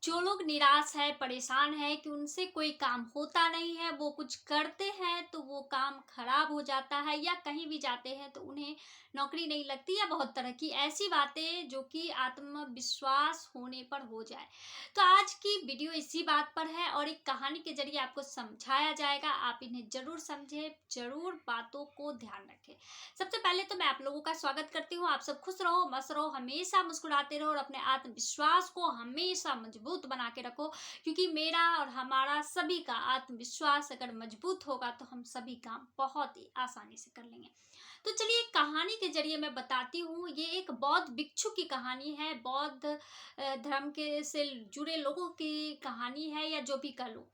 जो लोग निराश है, परेशान है कि उनसे कोई काम होता नहीं है, वो कुछ करते हैं तो वो काम खराब हो जाता है या कहीं भी जाते हैं तो उन्हें नौकरी नहीं लगती या बहुत तरह की ऐसी बातें जो कि आत्मविश्वास होने पर हो जाए। तो आज की वीडियो इसी बात पर है और एक कहानी के ज़रिए आपको समझाया जाएगा। आप इन्हें ज़रूर समझें, ज़रूर बातों को ध्यान रखें। सबसे पहले तो मैं आप लोगों का स्वागत करती हूँ। आप सब खुश रहो, मस्त रहो, हमेशा मुस्कुराते रहो और अपने आत्मविश्वास को हमेशा मजबूत बना के रखो, क्योंकि मेरा और हमारा सभी का आत्मविश्वास अगर मजबूत होगा तो हम सभी काम बहुत ही आसानी से कर लेंगे। तो चलिए एक कहानी के जरिए मैं बताती हूँ। ये एक बौद्ध भिक्षु की कहानी है, बौद्ध धर्म के से जुड़े लोगों की कहानी है या जो भी कह लो।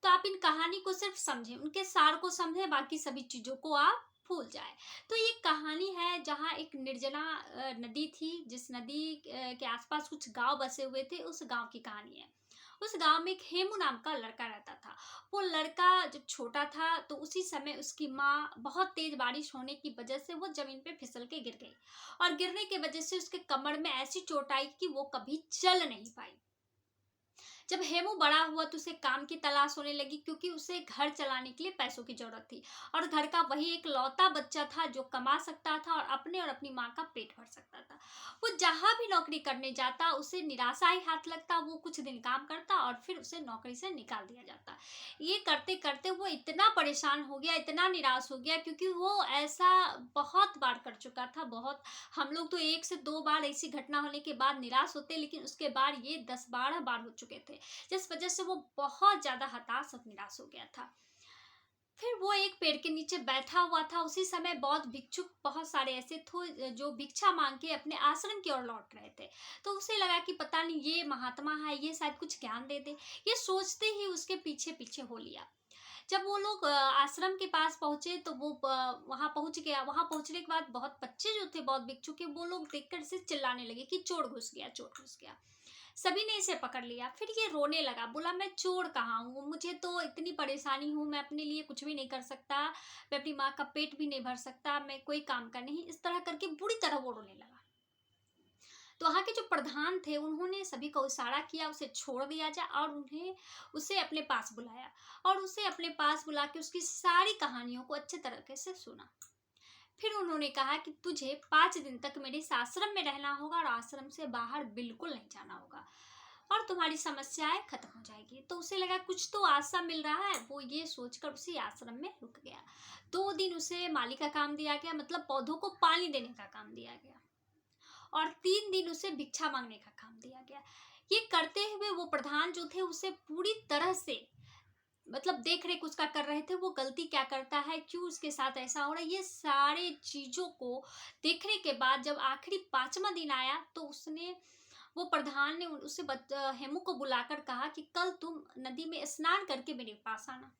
तो आप इन कहानी को सिर्फ समझें, उनके सार को समझें, बाकी सभी चीज़ों को आप भूल जाए। तो ये कहानी है जहाँ एक निर्जना नदी थी, जिस नदी के आसपास कुछ गांव बसे हुए थे, उस गांव की कहानी है। उस गांव में एक हेमू नाम का लड़का रहता था। वो लड़का जब छोटा था तो उसी समय उसकी माँ बहुत तेज बारिश होने की वजह से वो जमीन पे फिसल के गिर गई और गिरने की वजह से उसके कमर में ऐसी चोट आई कि वो कभी चल नहीं पाई। जब हेमू बड़ा हुआ तो उसे काम की तलाश होने लगी, क्योंकि उसे घर चलाने के लिए पैसों की जरूरत थी और घर का वही एक लौता बच्चा था जो कमा सकता था और अपने और अपनी माँ का पेट भर सकता था। वो जहां भी नौकरी करने जाता उसे निराशा ही हाथ लगता। वो कुछ दिन काम करता और फिर उसे नौकरी से निकाल दिया जाता। ये करते करते वो इतना परेशान हो गया, इतना निराश हो गया, क्योंकि वो ऐसा बहुत बार कर चुका था। बहुत, हम लोग तो 1 से 2 बार ऐसी घटना होने के बाद निराश होते, लेकिन उसके बाद ये 10-12 बार हो चुके थे, जिस वजह से वो बहुत ज्यादा हताश और निराश हो गया था। फिर वो एक पेड़ के नीचे बैठा हुआ था। उसी समय बौद्ध भिक्षुक बहुत सारे ऐसे थे जो भिक्षा मांग के अपने आश्रम की ओर लौट रहे थे। तो उसे लगा कि पता नहीं ये महात्मा है, ये शायद कुछ ज्ञान दे दे। ये सोचते ही उसके पीछे पीछे हो लिया। जब वो लोग आश्रम के पास पहुंचे तो वो वहां पहुंच गया। वहां पहुंचने के बाद बहुत बच्चे जो थे बौद्ध भिक्षु के, वो लोग देखकर इसे चिल्लाने लगे कि चोर घुस गया, चोर घुस गया। सभी ने इसे पकड़ लिया। फिर ये रोने लगा, बोला मैं चोर कहाँ हूँ, मुझे तो इतनी परेशानी हूँ, मैं अपने लिए कुछ भी नहीं कर सकता, मैं अपनी माँ का पेट भी नहीं भर सकता, मैं कोई काम का नहीं। इस तरह करके बुरी तरह वो रोने लगा। तो वहाँ के जो प्रधान थे उन्होंने सभी को इशारा किया उसे छोड़ दिया जाए और उन्हें उसे अपने पास बुलाया और उसे अपने पास बुला के उसकी सारी कहानियों को अच्छे तरीके से सुना। फिर उन्होंने कहा कि तुझे 5 दिन तक मेरे इस आश्रम में रहना होगा और आश्रम से बाहर बिल्कुल नहीं जाना होगा और तुम्हारी समस्याएं खत्म हो जाएगी। तो उसे लगा कुछ तो आशा मिल रहा है। वो ये सोचकर उसी आश्रम में रुक गया। 2 दिन उसे माली का काम दिया गया, मतलब पौधों को पानी देने का काम दिया गया, और 3 दिन उसे भिक्षा मांगने का काम दिया गया। ये करते हुए वो प्रधान जो थे उसे पूरी तरह से, मतलब देख रेख उसका कर रहे थे, वो गलती क्या करता है, क्यों उसके साथ ऐसा हो रहा है, ये सारे चीजों को देखने के बाद जब आखिरी 5वां दिन आया तो उसने, वो प्रधान ने उसे हेमू को बुलाकर कहा कि कल तुम नदी में स्नान करके मेरे पास आना।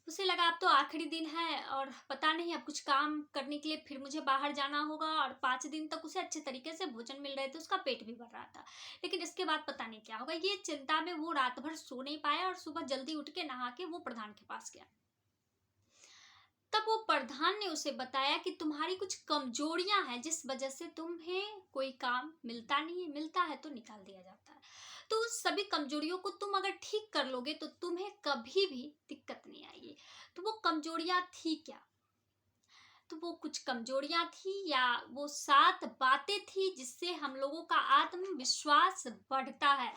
उसे लगा अब तो आखिरी दिन है और पता नहीं अब कुछ काम करने के लिए फिर मुझे बाहर जाना होगा, और 5 दिन तक उसे अच्छे तरीके से भोजन मिल रहे थे, उसका पेट भी भर रहा था, लेकिन इसके बाद पता नहीं क्या होगा। ये चिंता में वो रात भर सो नहीं पाया और सुबह जल्दी उठ के नहा के वो प्रधान के पास गया। तब वो प्रधान ने उसे बताया कि तुम्हारी कुछ कमजोरियां हैं जिस वजह से तुम्हें कोई काम मिलता नहीं है, मिलता है तो निकाल दिया जाता है। तो उस सभी कमजोरियों को तुम अगर ठीक कर लोगे तो तुम्हें कभी भी दिक्कत नहीं आएगी। तो वो कमजोरियां थी क्या? तो वो कुछ कमजोरियां थी या वो 7 बातें थी जिससे हम लोगों का आत्मविश्वास बढ़ता है।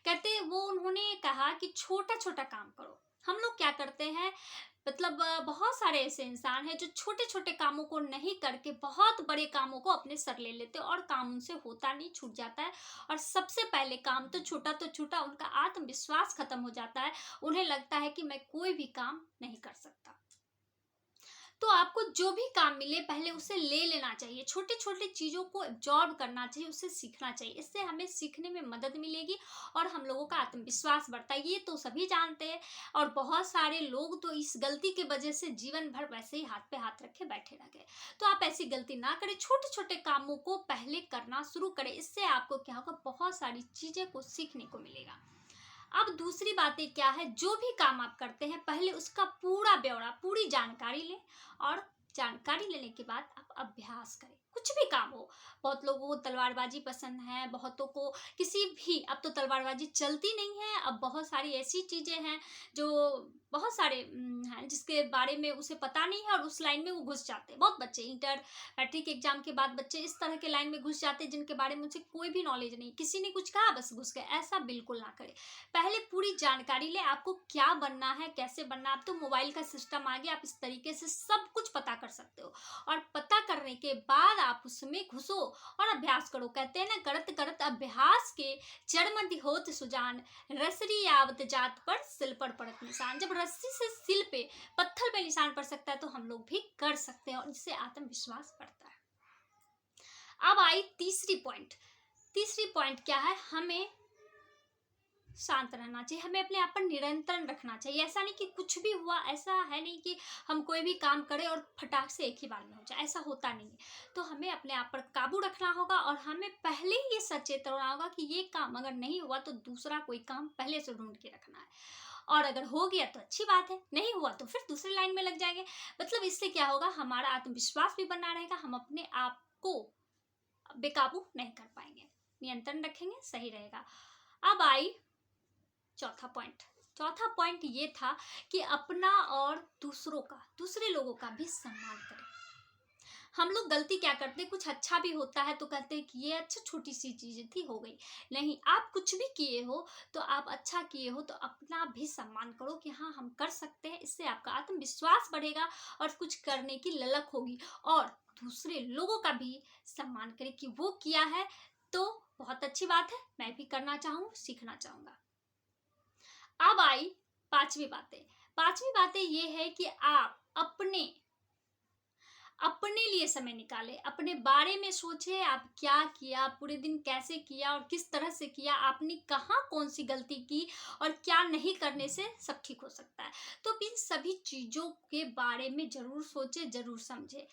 कहते वो उन्होंने कहा कि छोटा छोटा काम करो। हम लोग क्या करते हैं, मतलब बहुत सारे ऐसे इंसान हैं जो छोटे छोटे कामों को नहीं करके बहुत बड़े कामों को अपने सर ले लेते हैं और काम उनसे होता नहीं, छूट जाता है। और सबसे पहले काम तो छूटा, उनका आत्मविश्वास खत्म हो जाता है। उन्हें लगता है कि मैं कोई भी काम नहीं कर सकता। तो आपको जो भी काम मिले पहले उसे ले लेना चाहिए, छोटे छोटे चीज़ों को एब्जॉर्ब करना चाहिए, उससे सीखना चाहिए। इससे हमें सीखने में मदद मिलेगी और हम लोगों का आत्मविश्वास बढ़ता है। ये तो सभी जानते हैं और बहुत सारे लोग तो इस गलती की वजह से जीवन भर वैसे ही हाथ पे हाथ रखे बैठे रह गए। तो आप ऐसी गलती ना करें, छोटे छोटे कामों को पहले करना शुरू करें। इससे आपको क्या होगा, बहुत सारी चीज़ें को सीखने को मिलेगा। अब दूसरी बातें क्या है, जो भी काम आप करते हैं पहले उसका पूरा ब्यौरा, पूरी जानकारी लें और जानकारी लेने के बाद आप अभ्यास करें। कुछ भी काम हो। बहुत लोगों को तलवारबाजी पसंद है, बहुतों को किसी भी, अब तो तलवारबाजी चलती नहीं है, अब बहुत सारी ऐसी चीज़ें हैं जो बहुत सारे हैं जिसके बारे में उसे पता नहीं है और उस लाइन में वो घुस जाते हैं। बहुत बच्चे इंटर मैट्रिक एग्जाम के बाद बच्चे इस तरह के लाइन में घुस जाते हैं जिनके बारे में उसे कोई भी नॉलेज नहीं, किसी ने कुछ कहा बस घुस गए। ऐसा बिल्कुल ना करें। पहले पूरी जानकारी ले आपको क्या बनना है, कैसे बनना है। अब तो मोबाइल का सिस्टम आ गया, आप इस तरीके से सब कुछ पता कर सकते हो और पता करने के बाद आप उसमें घुसो और अभ्यास करो। कहते हैं ना, करत करत अभ्यास के चरमति होत सुजान, रसरी आवत जात पर सिल पर पड़त निशान। जब रस्सी से सिल पे, पत्थर पे निशान पड़ सकता है तो हम लोग भी कर सकते हैं और इससे आत्मविश्वास बढ़ता है। अब आई तीसरी पॉइंट क्या है, हमें शांत रहना चाहिए, हमें अपने आप पर निरंतरण रखना चाहिए। ऐसा नहीं कि कुछ भी हुआ, ऐसा है नहीं कि हम कोई भी काम करें और फटाक से एक ही बार में हो जाए, ऐसा होता नहीं है। तो हमें अपने आप पर काबू रखना होगा और हमें पहले ही ये सचेत होना होगा कि ये काम अगर नहीं हुआ तो दूसरा कोई काम पहले से ढूंढ के रखना है, और अगर हो गया तो अच्छी बात है, नहीं हुआ तो फिर दूसरी लाइन में लग जाएंगे। मतलब इससे क्या होगा, हमारा आत्मविश्वास भी बना रहेगा, हम अपने आप को बेकाबू नहीं कर पाएंगे, नियंत्रण रखेंगे, सही रहेगा। अब आई चौथा पॉइंट ये था कि अपना और दूसरे लोगों का भी सम्मान करें। हम लोग गलती क्या करते हैं, कुछ अच्छा भी होता है तो कहते हैं कि ये अच्छा, छोटी सी चीज थी, हो गई। नहीं, आप कुछ भी किए हो तो आप अच्छा किए हो तो अपना भी सम्मान करो कि हाँ हम कर सकते हैं। इससे आपका आत्मविश्वास बढ़ेगा और कुछ करने की ललक होगी, और दूसरे लोगों का भी सम्मान करें कि वो किया है तो बहुत अच्छी बात है, मैं भी करना चाहूँ, सीखना चाहूंगा। अब आई पांचवी बातें ये है कि आप अपने लिए समय निकालें, अपने बारे में सोचें, आप क्या किया, पूरे दिन कैसे किया और किस तरह से किया, आपने कहाँ कौन सी गलती की और क्या नहीं करने से सब ठीक हो सकता है। तो इन सभी चीज़ों के बारे में ज़रूर सोचें, ज़रूर समझें।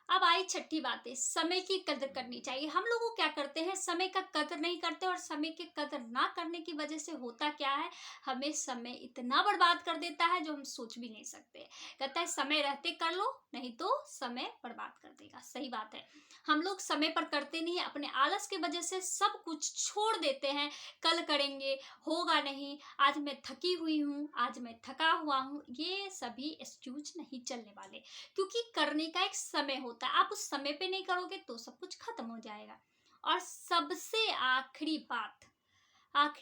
अब आई छठी बातें, समय की कदर करनी चाहिए। हम लोग क्या करते हैं, समय का कदर नहीं करते, और समय की कदर ना करने की वजह से होता क्या है, हमें समय इतना बर्बाद कर देता है जो हम सोच भी नहीं सकते। कहता है समय रहते कर लो, नहीं तो समय बर्बाद कर देगा। सही बात है, हम लोग समय पर करते नहीं, अपने आलस की वजह से सब कुछ छोड़ देते हैं। कल करेंगे, होगा नहीं, आज मैं थकी हुई हूँ, आज मैं थका हुआ हूँ, ये सभी एक्सक्यूज नहीं चलने वाले, क्योंकि करने का एक समय होता है। आप उस समय पे नहीं करोगे तो सब कुछ खत्म हो जाएगा। और सबसे आखिरी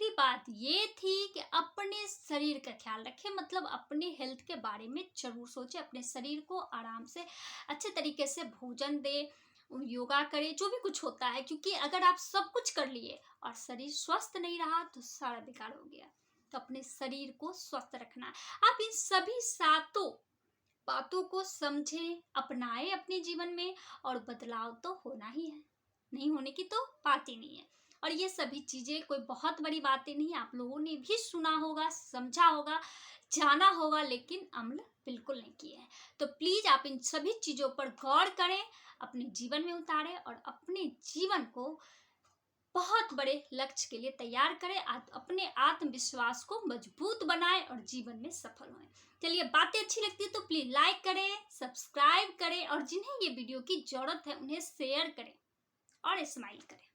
बात ये थी कि अपने शरीर का ख्याल रखें, मतलब अपने हेल्थ के बारे में जरूर सोचें, अपने शरीर को आराम से अच्छे तरीके से भोजन दे, योगा करें, जो भी कुछ होता है। क्योंकि अगर आप सब कुछ कर लिए और शरीर स्वस्थ नहीं रहा तो सारा बेकार हो गया। तो अपने शरीर को स्वस्थ रखना है। आप इन सभी सातों बातों को समझें, अपनाएं अपने जीवन में, और बदलाव तो होना ही है, नहीं होने की तो बात ही नहीं है। और ये सभी चीजें कोई बहुत बड़ी बातें नहीं, आप लोगों ने भी सुना होगा, समझा होगा, जाना होगा, लेकिन अमल बिल्कुल नहीं किए हैं। तो प्लीज आप इन सभी चीजों पर गौर करें, अपने जीवन में उतारें और अपने जीवन को बहुत बड़े लक्ष्य के लिए तैयार करें, अपने आत्मविश्वास को मजबूत बनाएं और जीवन में सफल हों। चलिए, बातें अच्छी लगती है तो प्लीज लाइक करें, सब्सक्राइब करें, और जिन्हें ये वीडियो की जरूरत है उन्हें शेयर करें और स्माइल करें।